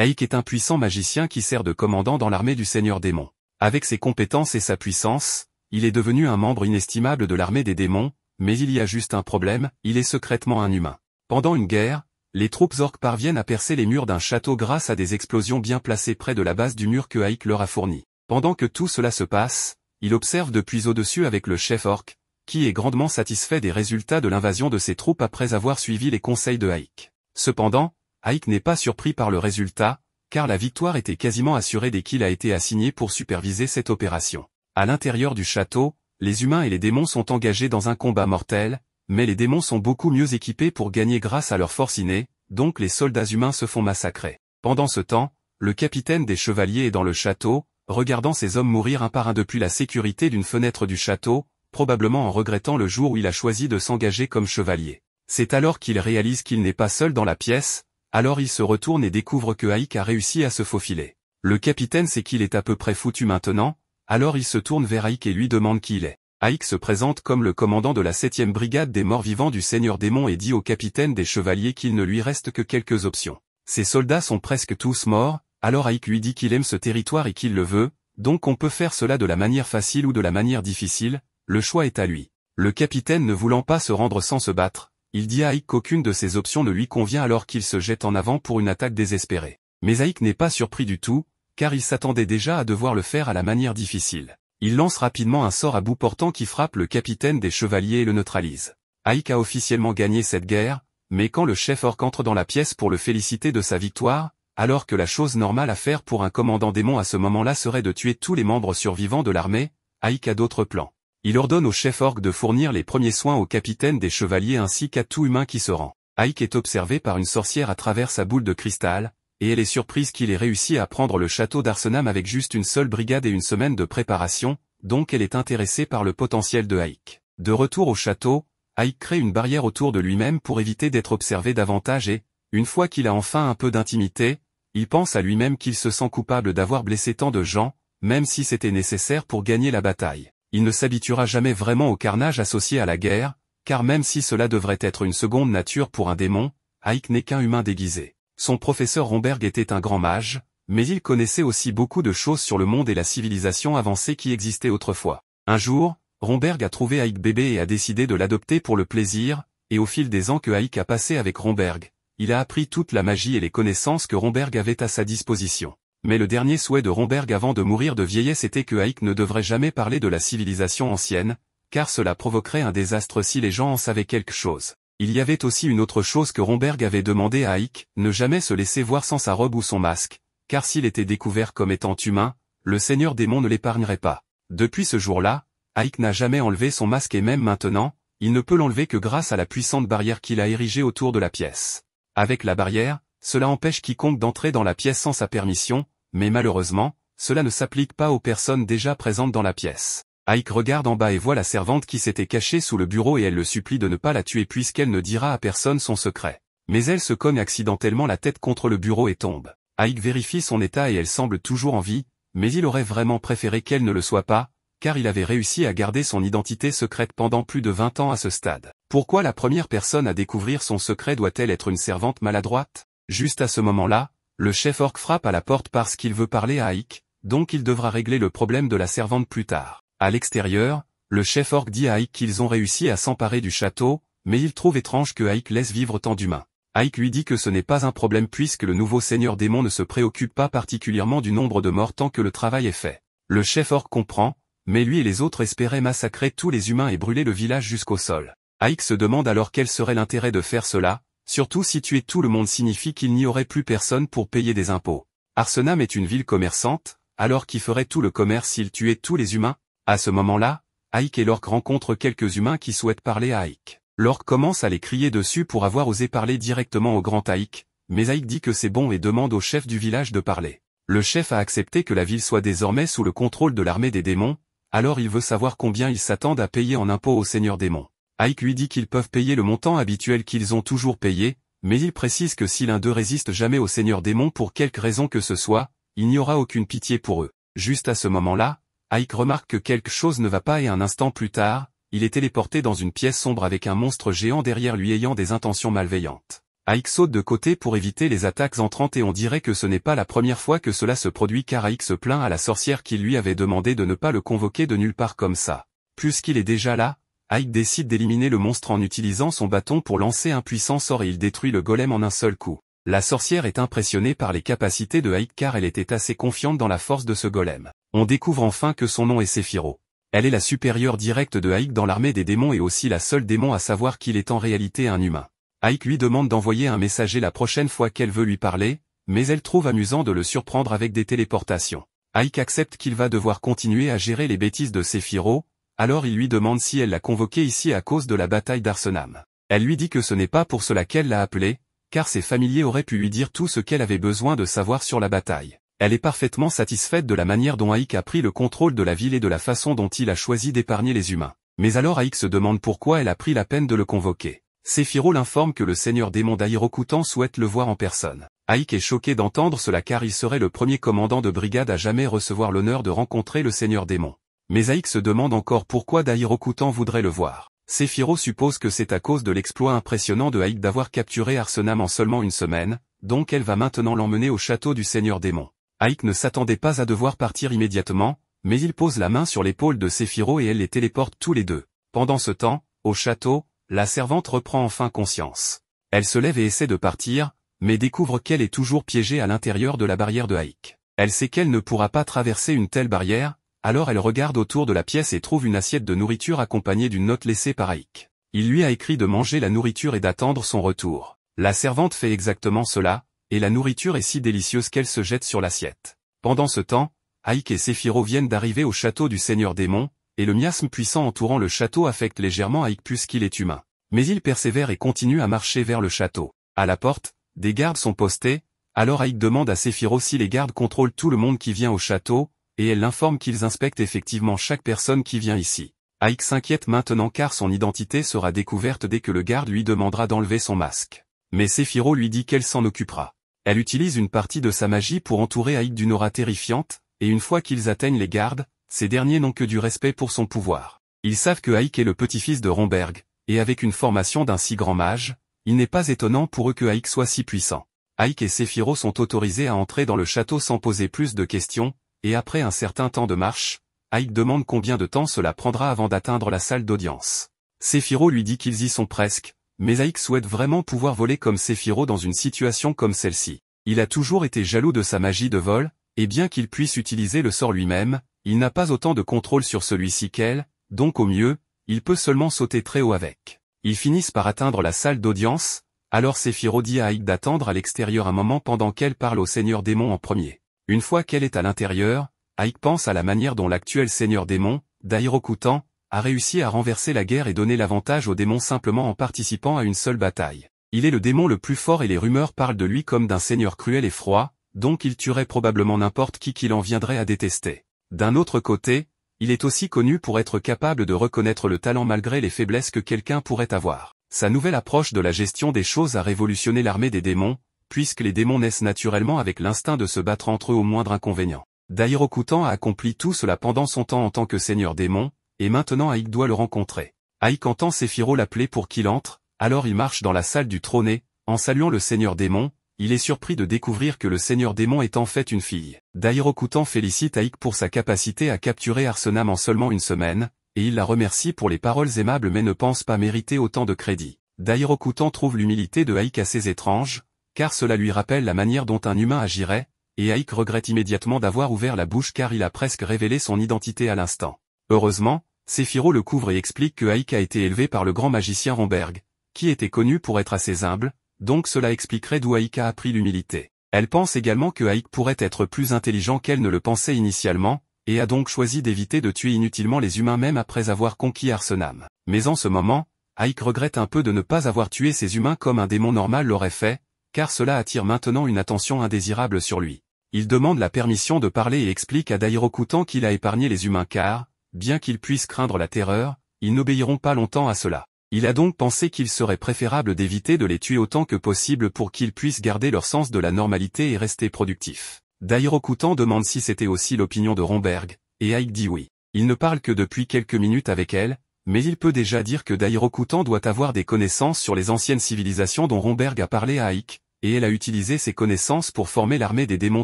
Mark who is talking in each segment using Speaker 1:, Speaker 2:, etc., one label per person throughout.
Speaker 1: Aik est un puissant magicien qui sert de commandant dans l'armée du Seigneur Démon. Avec ses compétences et sa puissance, il est devenu un membre inestimable de l'armée des démons, mais il y a juste un problème, il est secrètement un humain. Pendant une guerre, les troupes orques parviennent à percer les murs d'un château grâce à des explosions bien placées près de la base du mur que Aik leur a fourni. Pendant que tout cela se passe, il observe depuis au-dessus avec le chef orc, qui est grandement satisfait des résultats de l'invasion de ses troupes après avoir suivi les conseils de Aik. Cependant, Aik n'est pas surpris par le résultat, car la victoire était quasiment assurée dès qu'il a été assigné pour superviser cette opération. À l'intérieur du château, les humains et les démons sont engagés dans un combat mortel, mais les démons sont beaucoup mieux équipés pour gagner grâce à leur force innée, donc les soldats humains se font massacrer. Pendant ce temps, le capitaine des chevaliers est dans le château, regardant ses hommes mourir un par un depuis la sécurité d'une fenêtre du château, probablement en regrettant le jour où il a choisi de s'engager comme chevalier. C'est alors qu'il réalise qu'il n'est pas seul dans la pièce, alors il se retourne et découvre que Aik a réussi à se faufiler. Le capitaine sait qu'il est à peu près foutu maintenant, alors il se tourne vers Aik et lui demande qui il est. Aik se présente comme le commandant de la 7e brigade des morts-vivants du Seigneur Démon et dit au capitaine des chevaliers qu'il ne lui reste que quelques options. Ses soldats sont presque tous morts, alors Aik lui dit qu'il aime ce territoire et qu'il le veut, donc on peut faire cela de la manière facile ou de la manière difficile, le choix est à lui. Le capitaine ne voulant pas se rendre sans se battre, il dit à Aik qu'aucune de ces options ne lui convient alors qu'il se jette en avant pour une attaque désespérée. Mais Aik n'est pas surpris du tout, car il s'attendait déjà à devoir le faire à la manière difficile. Il lance rapidement un sort à bout portant qui frappe le capitaine des chevaliers et le neutralise. Aik a officiellement gagné cette guerre, mais quand le chef orc entre dans la pièce pour le féliciter de sa victoire, alors que la chose normale à faire pour un commandant démon à ce moment-là serait de tuer tous les membres survivants de l'armée, Aik a d'autres plans. Il ordonne au chef orc de fournir les premiers soins au capitaine des chevaliers ainsi qu'à tout humain qui se rend. Aik est observé par une sorcière à travers sa boule de cristal, et elle est surprise qu'il ait réussi à prendre le château d'Arsenam avec juste une seule brigade et une semaine de préparation, donc elle est intéressée par le potentiel de Aik. De retour au château, Aik crée une barrière autour de lui-même pour éviter d'être observé davantage et, une fois qu'il a enfin un peu d'intimité, il pense à lui-même qu'il se sent coupable d'avoir blessé tant de gens, même si c'était nécessaire pour gagner la bataille. Il ne s'habituera jamais vraiment au carnage associé à la guerre, car même si cela devrait être une seconde nature pour un démon, Aik n'est qu'un humain déguisé. Son professeur Romberg était un grand mage, mais il connaissait aussi beaucoup de choses sur le monde et la civilisation avancée qui existait autrefois. Un jour, Romberg a trouvé Aik bébé et a décidé de l'adopter pour le plaisir, et au fil des ans que Aik a passé avec Romberg, il a appris toute la magie et les connaissances que Romberg avait à sa disposition. Mais le dernier souhait de Romberg avant de mourir de vieillesse était que Aik ne devrait jamais parler de la civilisation ancienne, car cela provoquerait un désastre si les gens en savaient quelque chose. Il y avait aussi une autre chose que Romberg avait demandé à Aik, ne jamais se laisser voir sans sa robe ou son masque, car s'il était découvert comme étant humain, le Seigneur Démon ne l'épargnerait pas. Depuis ce jour-là, Aik n'a jamais enlevé son masque et même maintenant, il ne peut l'enlever que grâce à la puissante barrière qu'il a érigée autour de la pièce. Avec la barrière, cela empêche quiconque d'entrer dans la pièce sans sa permission, mais malheureusement, cela ne s'applique pas aux personnes déjà présentes dans la pièce. Aik regarde en bas et voit la servante qui s'était cachée sous le bureau et elle le supplie de ne pas la tuer puisqu'elle ne dira à personne son secret. Mais elle se cogne accidentellement la tête contre le bureau et tombe. Aik vérifie son état et elle semble toujours en vie, mais il aurait vraiment préféré qu'elle ne le soit pas, car il avait réussi à garder son identité secrète pendant plus de 20 ans à ce stade. Pourquoi la première personne à découvrir son secret doit-elle être une servante maladroite? Juste à ce moment-là, le chef orc frappe à la porte parce qu'il veut parler à Aik, donc il devra régler le problème de la servante plus tard. À l'extérieur, le chef orc dit à Aik qu'ils ont réussi à s'emparer du château, mais il trouve étrange que Aik laisse vivre tant d'humains. Aik lui dit que ce n'est pas un problème puisque le nouveau seigneur démon ne se préoccupe pas particulièrement du nombre de morts tant que le travail est fait. Le chef orc comprend, mais lui et les autres espéraient massacrer tous les humains et brûler le village jusqu'au sol. Aik se demande alors quel serait l'intérêt de faire cela, surtout si tuer tout le monde signifie qu'il n'y aurait plus personne pour payer des impôts. Arsenam est une ville commerçante, alors qui ferait tout le commerce s'il tuait tous les humains? À ce moment-là, Aik et l'orc rencontrent quelques humains qui souhaitent parler à Aik. L'orc commence à les crier dessus pour avoir osé parler directement au grand Aik, mais Aik dit que c'est bon et demande au chef du village de parler. Le chef a accepté que la ville soit désormais sous le contrôle de l'armée des démons, alors il veut savoir combien ils s'attendent à payer en impôts au seigneur démon. Aik lui dit qu'ils peuvent payer le montant habituel qu'ils ont toujours payé, mais il précise que si l'un d'eux résiste jamais au seigneur démon pour quelque raison que ce soit, il n'y aura aucune pitié pour eux. Juste à ce moment-là, Aik remarque que quelque chose ne va pas et un instant plus tard, il est téléporté dans une pièce sombre avec un monstre géant derrière lui ayant des intentions malveillantes. Aik saute de côté pour éviter les attaques entrantes et on dirait que ce n'est pas la première fois que cela se produit car Aik se plaint à la sorcière qui lui avait demandé de ne pas le convoquer de nulle part comme ça. Puisqu'il est déjà là, Aik décide d'éliminer le monstre en utilisant son bâton pour lancer un puissant sort et il détruit le golem en un seul coup. La sorcière est impressionnée par les capacités de Aik car elle était assez confiante dans la force de ce golem. On découvre enfin que son nom est Sephiroth. Elle est la supérieure directe de Aik dans l'armée des démons et aussi la seule démon à savoir qu'il est en réalité un humain. Aik lui demande d'envoyer un messager la prochaine fois qu'elle veut lui parler, mais elle trouve amusant de le surprendre avec des téléportations. Aik accepte qu'il va devoir continuer à gérer les bêtises de Sephiroth, alors il lui demande si elle l'a convoqué ici à cause de la bataille d'Arsenam. Elle lui dit que ce n'est pas pour cela qu'elle l'a appelé, car ses familiers auraient pu lui dire tout ce qu'elle avait besoin de savoir sur la bataille. Elle est parfaitement satisfaite de la manière dont Aik a pris le contrôle de la ville et de la façon dont il a choisi d'épargner les humains. Mais alors Aik se demande pourquoi elle a pris la peine de le convoquer. Sephiroth l'informe que le seigneur démon d'Ahirokutan souhaite le voir en personne. Aik est choqué d'entendre cela car il serait le premier commandant de brigade à jamais recevoir l'honneur de rencontrer le seigneur démon. Mais Aik se demande encore pourquoi d'Ahirokutan voudrait le voir. Sephiroth suppose que c'est à cause de l'exploit impressionnant de Aik d'avoir capturé Arsenam en seulement une semaine, donc elle va maintenant l'emmener au château du seigneur démon. Aik ne s'attendait pas à devoir partir immédiatement, mais il pose la main sur l'épaule de Sephiroth et elle les téléporte tous les deux. Pendant ce temps, au château, la servante reprend enfin conscience. Elle se lève et essaie de partir, mais découvre qu'elle est toujours piégée à l'intérieur de la barrière de Aik. Elle sait qu'elle ne pourra pas traverser une telle barrière, alors elle regarde autour de la pièce et trouve une assiette de nourriture accompagnée d'une note laissée par Aik. Il lui a écrit de manger la nourriture et d'attendre son retour. La servante fait exactement cela, et la nourriture est si délicieuse qu'elle se jette sur l'assiette. Pendant ce temps, Aik et Sephiroth viennent d'arriver au château du seigneur démon, et le miasme puissant entourant le château affecte légèrement Aik puisqu'il est humain. Mais il persévère et continue à marcher vers le château. À la porte, des gardes sont postés, alors Aik demande à Sephiroth si les gardes contrôlent tout le monde qui vient au château, et elle l'informe qu'ils inspectent effectivement chaque personne qui vient ici. Aik s'inquiète maintenant car son identité sera découverte dès que le garde lui demandera d'enlever son masque. Mais Sephiroth lui dit qu'elle s'en occupera. Elle utilise une partie de sa magie pour entourer Aik d'une aura terrifiante, et une fois qu'ils atteignent les gardes, ces derniers n'ont que du respect pour son pouvoir. Ils savent que Aik est le petit-fils de Romberg, et avec une formation d'un si grand mage, il n'est pas étonnant pour eux que Aik soit si puissant. Aik et Sephiroth sont autorisés à entrer dans le château sans poser plus de questions, et après un certain temps de marche, Aik demande combien de temps cela prendra avant d'atteindre la salle d'audience. Sephiroth lui dit qu'ils y sont presque, mais Aik souhaite vraiment pouvoir voler comme Sephiroth dans une situation comme celle-ci. Il a toujours été jaloux de sa magie de vol, et bien qu'il puisse utiliser le sort lui-même, il n'a pas autant de contrôle sur celui-ci qu'elle, donc au mieux, il peut seulement sauter très haut avec. Ils finissent par atteindre la salle d'audience, alors Sephiroth dit à Aik d'attendre à l'extérieur un moment pendant qu'elle parle au seigneur démon en premier. Une fois qu'elle est à l'intérieur, Aik pense à la manière dont l'actuel seigneur démon, d'Ahirokutan, a réussi à renverser la guerre et donner l'avantage aux démons simplement en participant à une seule bataille. Il est le démon le plus fort et les rumeurs parlent de lui comme d'un seigneur cruel et froid, donc il tuerait probablement n'importe qui l'en viendrait à détester. D'un autre côté, il est aussi connu pour être capable de reconnaître le talent malgré les faiblesses que quelqu'un pourrait avoir. Sa nouvelle approche de la gestion des choses a révolutionné l'armée des démons, puisque les démons naissent naturellement avec l'instinct de se battre entre eux au moindre inconvénient. D'Ahirokutan a accompli tout cela pendant son temps en tant que seigneur démon, et maintenant Aik doit le rencontrer. Aik entend Sephiroth l'appeler pour qu'il entre, alors il marche dans la salle du trône, en saluant le seigneur démon, il est surpris de découvrir que le seigneur démon est en fait une fille. D'Ahirokutan félicite Aik pour sa capacité à capturer Arsenam en seulement une semaine, et il la remercie pour les paroles aimables mais ne pense pas mériter autant de crédit. D'Ahirokutan trouve l'humilité de Aik assez étrange, car cela lui rappelle la manière dont un humain agirait, et Aik regrette immédiatement d'avoir ouvert la bouche car il a presque révélé son identité à l'instant. Heureusement, Sephiroth le couvre et explique que Aik a été élevé par le grand magicien Romberg, qui était connu pour être assez humble, donc cela expliquerait d'où Aik a appris l'humilité. Elle pense également que Aik pourrait être plus intelligent qu'elle ne le pensait initialement, et a donc choisi d'éviter de tuer inutilement les humains même après avoir conquis Arsenam. Mais en ce moment, Aik regrette un peu de ne pas avoir tué ces humains comme un démon normal l'aurait fait, car cela attire maintenant une attention indésirable sur lui. Il demande la permission de parler et explique à d'Ahirokutan qu'il a épargné les humains car, bien qu'ils puissent craindre la terreur, ils n'obéiront pas longtemps à cela. Il a donc pensé qu'il serait préférable d'éviter de les tuer autant que possible pour qu'ils puissent garder leur sens de la normalité et rester productifs. D'Ahirokutan demande si c'était aussi l'opinion de Romberg, et Aik dit oui. Il ne parle que depuis quelques minutes avec elle, mais il peut déjà dire que Dairokutan doit avoir des connaissances sur les anciennes civilisations dont Romberg a parlé à Aik, et elle a utilisé ces connaissances pour former l'armée des démons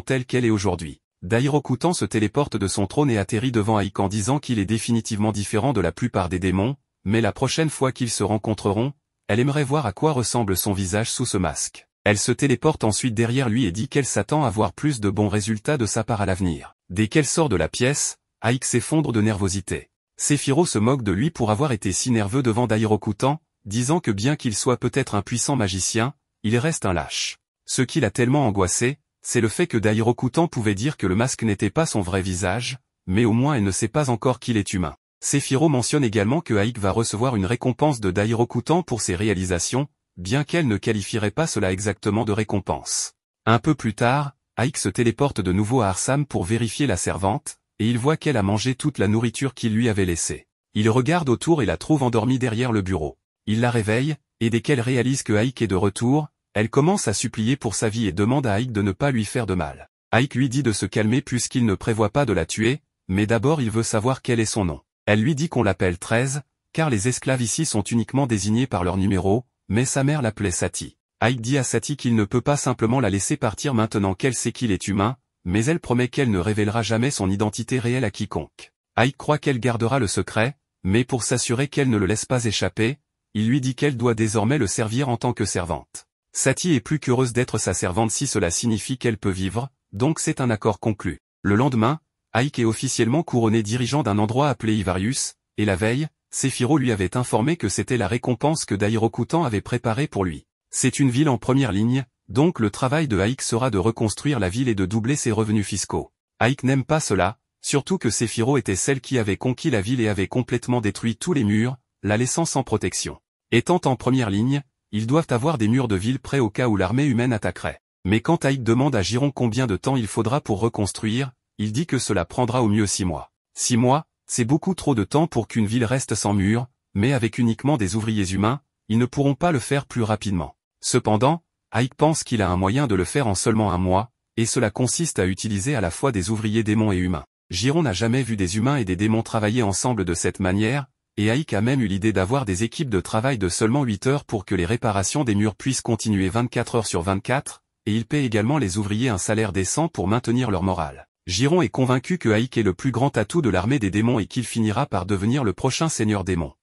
Speaker 1: telle qu'elle est aujourd'hui. Dairokutan se téléporte de son trône et atterrit devant Aik en disant qu'il est définitivement différent de la plupart des démons, mais la prochaine fois qu'ils se rencontreront, elle aimerait voir à quoi ressemble son visage sous ce masque. Elle se téléporte ensuite derrière lui et dit qu'elle s'attend à voir plus de bons résultats de sa part à l'avenir. Dès qu'elle sort de la pièce, Aik s'effondre de nervosité. Sephiroth se moque de lui pour avoir été si nerveux devant Dairokutan, disant que bien qu'il soit peut-être un puissant magicien, il reste un lâche. Ce qui l'a tellement angoissé, c'est le fait que Dairokutan pouvait dire que le masque n'était pas son vrai visage, mais au moins elle ne sait pas encore qu'il est humain. Sephiroth mentionne également que Aik va recevoir une récompense de Dairokutan pour ses réalisations, bien qu'elle ne qualifierait pas cela exactement de récompense. Un peu plus tard, Aik se téléporte de nouveau à Arsam pour vérifier la servante, et il voit qu'elle a mangé toute la nourriture qu'il lui avait laissée. Il regarde autour et la trouve endormie derrière le bureau. Il la réveille, et dès qu'elle réalise que Aik est de retour, elle commence à supplier pour sa vie et demande à Aik de ne pas lui faire de mal. Aik lui dit de se calmer puisqu'il ne prévoit pas de la tuer, mais d'abord il veut savoir quel est son nom. Elle lui dit qu'on l'appelle 13, car les esclaves ici sont uniquement désignés par leur numéro, mais sa mère l'appelait Sati. Aik dit à Sati qu'il ne peut pas simplement la laisser partir maintenant qu'elle sait qu'il est humain, mais elle promet qu'elle ne révélera jamais son identité réelle à quiconque. Aik croit qu'elle gardera le secret, mais pour s'assurer qu'elle ne le laisse pas échapper, il lui dit qu'elle doit désormais le servir en tant que servante. Sati est plus qu'heureuse d'être sa servante si cela signifie qu'elle peut vivre, donc c'est un accord conclu. Le lendemain, Aik est officiellement couronné dirigeant d'un endroit appelé Ivarius, et la veille, Sephiroth lui avait informé que c'était la récompense que Dairokutan avait préparée pour lui. C'est une ville en première ligne, donc le travail de Aik sera de reconstruire la ville et de doubler ses revenus fiscaux. Aik n'aime pas cela, surtout que Sephiroth était celle qui avait conquis la ville et avait complètement détruit tous les murs, la laissant sans protection. Étant en première ligne, ils doivent avoir des murs de ville prêts au cas où l'armée humaine attaquerait. Mais quand Aik demande à Giron combien de temps il faudra pour reconstruire, il dit que cela prendra au mieux 6 mois. 6 mois, c'est beaucoup trop de temps pour qu'une ville reste sans murs, mais avec uniquement des ouvriers humains, ils ne pourront pas le faire plus rapidement. Cependant, Aik pense qu'il a un moyen de le faire en seulement 1 mois, et cela consiste à utiliser à la fois des ouvriers démons et humains. Giron n'a jamais vu des humains et des démons travailler ensemble de cette manière, et Aik a même eu l'idée d'avoir des équipes de travail de seulement 8 heures pour que les réparations des murs puissent continuer 24 heures sur 24, et il paie également les ouvriers un salaire décent pour maintenir leur morale. Giron est convaincu que Aik est le plus grand atout de l'armée des démons et qu'il finira par devenir le prochain seigneur démon.